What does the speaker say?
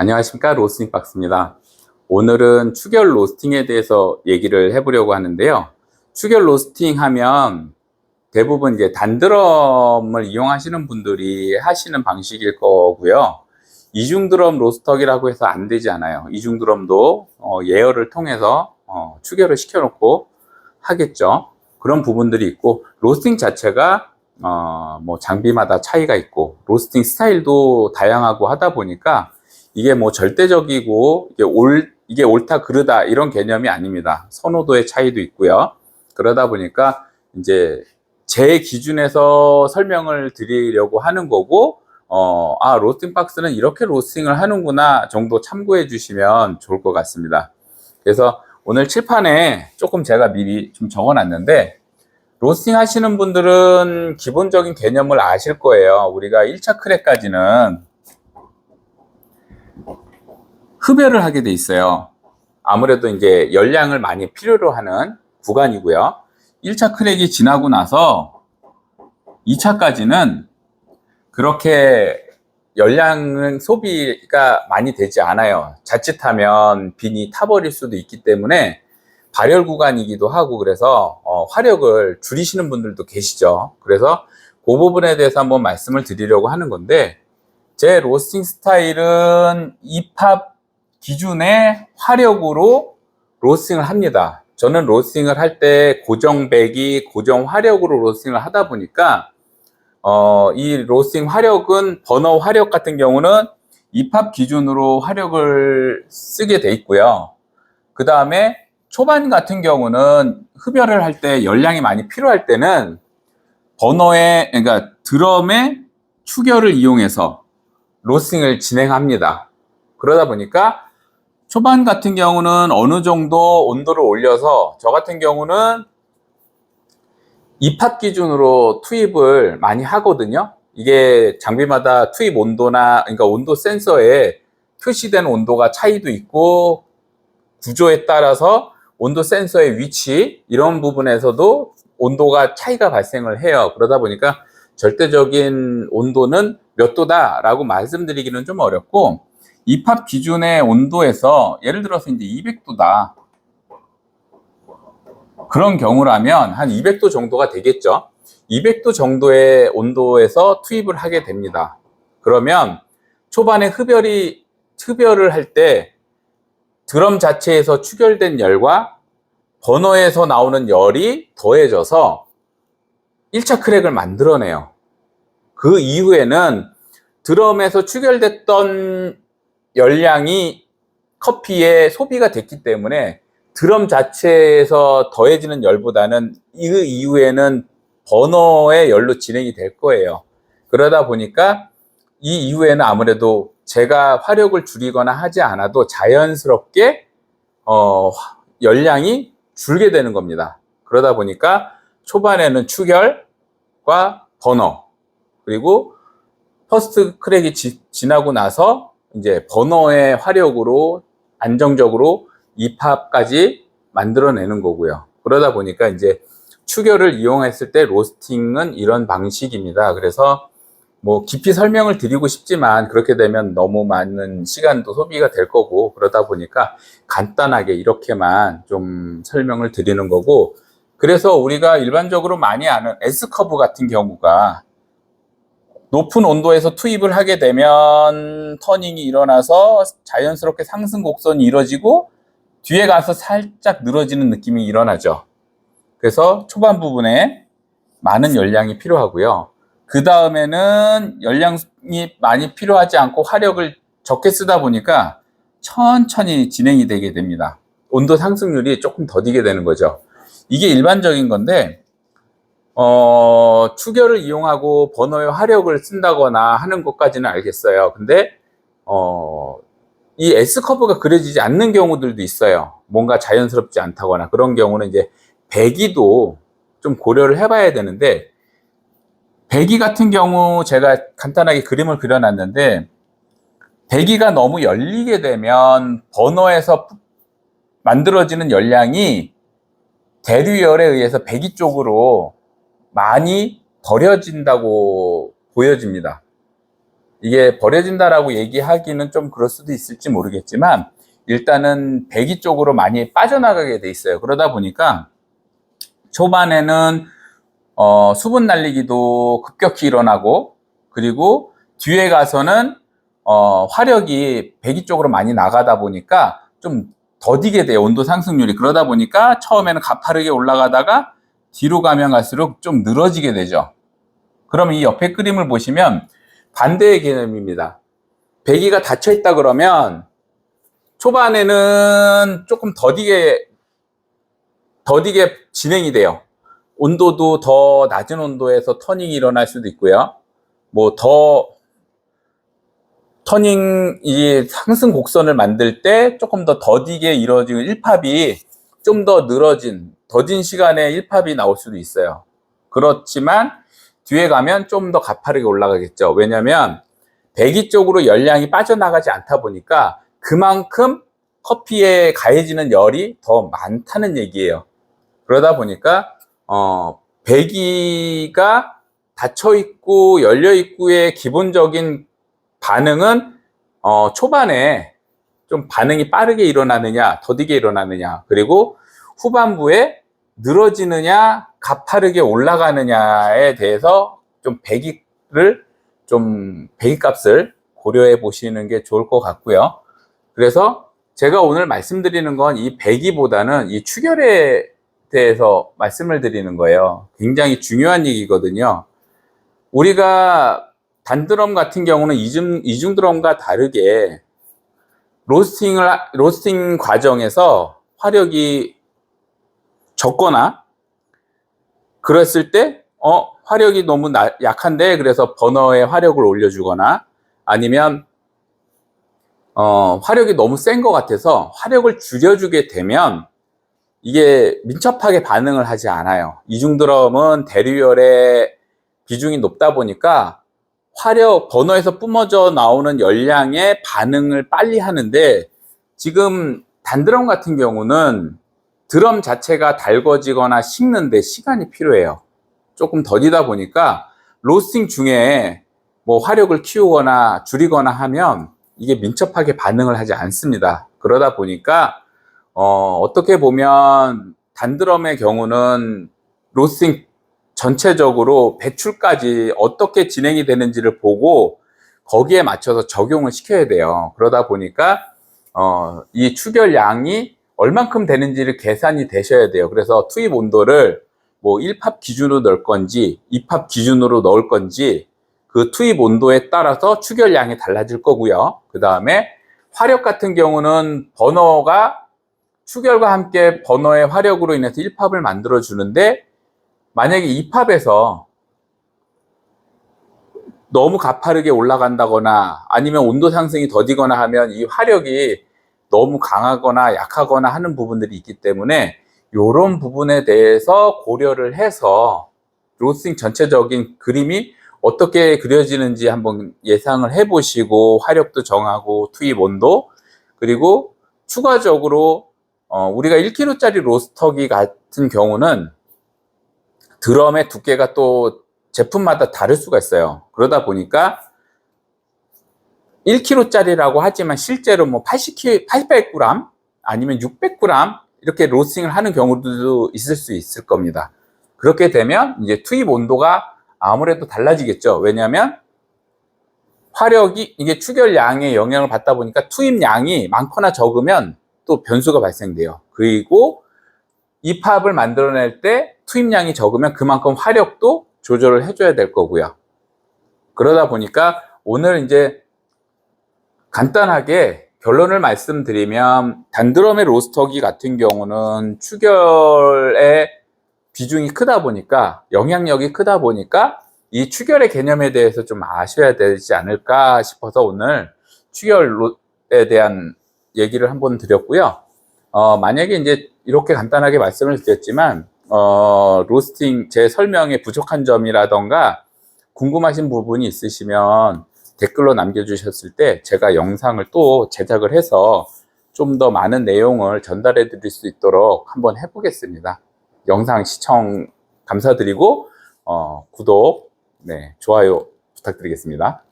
안녕하십니까, 로스팅 박스입니다. 오늘은 추결 로스팅에 대해서 얘기를 해보려고 하는데요. 추결 로스팅 하면 대부분 이제 단드럼을 이용하시는 분들이 하시는 방식일 거고요. 이중드럼 로스터기라고 해서 안 되지 않아요. 이중드럼도 예열을 통해서 추결을 시켜놓고 하겠죠. 그런 부분들이 있고, 로스팅 자체가 뭐 장비마다 차이가 있고, 로스팅 스타일도 다양하고 하다 보니까 이게 뭐 절대적이고 이게 옳다 그르다 이런 개념이 아닙니다. 선호도의 차이도 있고요. 그러다 보니까 이제 제 기준에서 설명을 드리려고 하는 거고, 로스팅 박스는 이렇게 로스팅을 하는구나 정도 참고해 주시면 좋을 것 같습니다. 그래서 오늘 칠판에 조금 제가 미리 좀 적어 놨는데, 로스팅 하시는 분들은 기본적인 개념을 아실 거예요. 우리가 1차 크랙까지는 흡열을 하게 돼 있어요. 아무래도 이제 열량을 많이 필요로 하는 구간이고요. 1차 크랙이 지나고 나서 2차까지는 그렇게 열량은 소비가 많이 되지 않아요. 자칫하면 빈이 타버릴 수도 있기 때문에 발열 구간이기도 하고, 그래서 화력을 줄이시는 분들도 계시죠. 그래서 그 부분에 대해서 한번 말씀을 드리려고 하는 건데, 제 로스팅 스타일은 EPAP 기준의 화력으로 로스팅을 합니다. 저는 로스팅을 할 때 고정 배기, 고정 화력으로 로스팅을 하다 보니까 이 로스팅 화력은 버너 화력 같은 경우는 EPAP 기준으로 화력을 쓰게 돼 있고요. 그 다음에 초반 같은 경우는 흡열을 할 때 열량이 많이 필요할 때는 그러니까 드럼의 추결을 이용해서 로스팅을 진행합니다. 그러다 보니까 초반 같은 경우는 어느 정도 온도를 올려서, 저 같은 경우는 EPAP 기준으로 투입을 많이 하거든요. 이게 장비마다 투입 온도나, 그러니까 온도 센서에 표시된 온도가 차이도 있고, 구조에 따라서 온도 센서의 위치, 이런 부분에서도 온도가 차이가 발생을 해요. 그러다 보니까 절대적인 온도는 몇 도다라고 말씀드리기는 좀 어렵고, EPAP 기준의 온도에서 예를 들어서 이제 200도다. 그런 경우라면 한 200도 정도가 되겠죠. 200도 정도의 온도에서 투입을 하게 됩니다. 그러면 초반에 흡열을 할 때 드럼 자체에서 추결된 열과 버너에서 나오는 열이 더해져서 1차 크랙을 만들어내요. 그 이후에는 드럼에서 추결됐던 열량이 커피에 소비가 됐기 때문에 드럼 자체에서 더해지는 열보다는 이 이후에는 버너의 열로 진행이 될 거예요. 그러다 보니까 이 이후에는 아무래도 제가 화력을 줄이거나 하지 않아도 자연스럽게 열량이 줄게 되는 겁니다. 그러다 보니까 초반에는 추결과 버너, 그리고 퍼스트 크랙이 지나고 나서 이제 버너의 화력으로 안정적으로 EPAP까지 만들어내는 거고요. 그러다 보니까 이제 추결을 이용했을 때 로스팅은 이런 방식입니다. 그래서 뭐 깊이 설명을 드리고 싶지만 그렇게 되면 너무 많은 시간도 소비가 될 거고, 그러다 보니까 간단하게 이렇게만 좀 설명을 드리는 거고, 그래서 우리가 일반적으로 많이 아는 S커브 같은 경우가 높은 온도에서 투입을 하게 되면 터닝이 일어나서 자연스럽게 상승 곡선이 이루어지고 뒤에 가서 살짝 늘어지는 느낌이 일어나죠. 그래서 초반 부분에 많은 열량이 필요하고요. 그 다음에는 열량이 많이 필요하지 않고 화력을 적게 쓰다 보니까 천천히 진행이 되게 됩니다. 온도 상승률이 조금 더디게 되는 거죠. 이게 일반적인 건데, 추결을 이용하고 버너의 화력을 쓴다거나 하는 것까지는 알겠어요. 근데 이 S커브가 그려지지 않는 경우들도 있어요. 뭔가 자연스럽지 않다거나 그런 경우는 이제 배기도 좀 고려를 해봐야 되는데, 배기 같은 경우 제가 간단하게 그림을 그려놨는데, 배기가 너무 열리게 되면 버너에서 만들어지는 열량이 대류열에 의해서 배기 쪽으로 많이 버려진다고 보여집니다. 이게 버려진다라고 얘기하기는 좀 그럴 수도 있을지 모르겠지만 일단은 배기 쪽으로 많이 빠져나가게 돼 있어요. 그러다 보니까 초반에는 수분 날리기도 급격히 일어나고, 그리고 뒤에 가서는 화력이 배기 쪽으로 많이 나가다 보니까 좀 더디게 돼요. 온도 상승률이. 그러다 보니까 처음에는 가파르게 올라가다가 뒤로 가면 갈수록 좀 늘어지게 되죠. 그러면 이 옆에 그림을 보시면 반대의 개념입니다. 배기가 닫혀 있다 그러면 초반에는 조금 더디게 진행이 돼요. 온도도 더 낮은 온도에서 터닝이 일어날 수도 있고요. 뭐 더 터닝 이 상승 곡선을 만들 때 조금 더 더디게 이루어지는 일팝이 좀 더 늘어진 더딘 시간에 일팝이 나올 수도 있어요. 그렇지만 뒤에 가면 좀 더 가파르게 올라가겠죠. 왜냐하면 배기 쪽으로 열량이 빠져나가지 않다 보니까 그만큼 커피에 가해지는 열이 더 많다는 얘기예요. 그러다 보니까 배기가 닫혀 있고 열려 있고의 기본적인 반응은 초반에 좀 반응이 빠르게 일어나느냐, 더디게 일어나느냐, 그리고 후반부에 늘어지느냐, 가파르게 올라가느냐에 대해서 좀 배기값을 고려해 보시는 게 좋을 것 같고요. 그래서 제가 오늘 말씀드리는 건 이 배기보다는 이 추결에 대해서 말씀을 드리는 거예요. 굉장히 중요한 얘기거든요. 우리가 단드럼 같은 경우는 이중 드럼과 다르게 로스팅 과정에서 화력이 적거나 그랬을 때 화력이 너무 약한데 그래서 버너에 화력을 올려주거나, 아니면 화력이 너무 센 것 같아서 화력을 줄여주게 되면 이게 민첩하게 반응을 하지 않아요. 이중 드럼은 대류열의 비중이 높다 보니까 버너에서 뿜어져 나오는 열량의 반응을 빨리 하는데, 지금 단드럼 같은 경우는 드럼 자체가 달궈지거나 식는데 시간이 필요해요. 조금 더디다 보니까 로스팅 중에 뭐 화력을 키우거나 줄이거나 하면 이게 민첩하게 반응을 하지 않습니다. 그러다 보니까 어떻게 보면 단드럼의 경우는 로스팅 전체적으로 배출까지 어떻게 진행이 되는지를 보고 거기에 맞춰서 적용을 시켜야 돼요. 그러다 보니까 이 추결량이 얼만큼 되는지를 계산이 되셔야 돼요. 그래서 투입 온도를 뭐 1팝 기준으로 넣을 건지 2팝 기준으로 넣을 건지 그 투입 온도에 따라서 추결량이 달라질 거고요. 그 다음에 화력 같은 경우는 버너가 추결과 함께 버너의 화력으로 인해서 1팝을 만들어 주는데, 만약에 2팝에서 너무 가파르게 올라간다거나 아니면 온도 상승이 더디거나 하면 이 화력이 너무 강하거나 약하거나 하는 부분들이 있기 때문에 이런 부분에 대해서 고려를 해서 로스팅 전체적인 그림이 어떻게 그려지는지 한번 예상을 해 보시고 화력도 정하고 투입 온도, 그리고 추가적으로 우리가 1kg짜리 로스터기 같은 경우는 드럼의 두께가 또 제품마다 다를 수가 있어요. 그러다 보니까 1kg짜리라고 하지만 실제로 뭐 800g 아니면 600g 이렇게 로스팅을 하는 경우도 있을 수 있을 겁니다. 그렇게 되면 이제 투입 온도가 아무래도 달라지겠죠. 왜냐하면 화력이 이게 추결량에 영향을 받다 보니까 투입량이 많거나 적으면 또 변수가 발생돼요. 그리고 이팝을 만들어낼 때 투입량이 적으면 그만큼 화력도 조절을 해줘야 될 거고요. 그러다 보니까 오늘 이제 간단하게 결론을 말씀드리면 단드럼의 로스터기 같은 경우는 추결의 비중이 크다 보니까, 영향력이 크다 보니까 이 추결의 개념에 대해서 좀 아셔야 되지 않을까 싶어서 오늘 추결에 대한 얘기를 한번 드렸고요. 만약에 이제 이렇게 간단하게 말씀을 드렸지만 로스팅 제 설명에 부족한 점이라던가 궁금하신 부분이 있으시면 댓글로 남겨주셨을 때 제가 영상을 또 제작을 해서 좀 더 많은 내용을 전달해 드릴 수 있도록 한번 해보겠습니다. 영상 시청 감사드리고 구독, 좋아요 부탁드리겠습니다.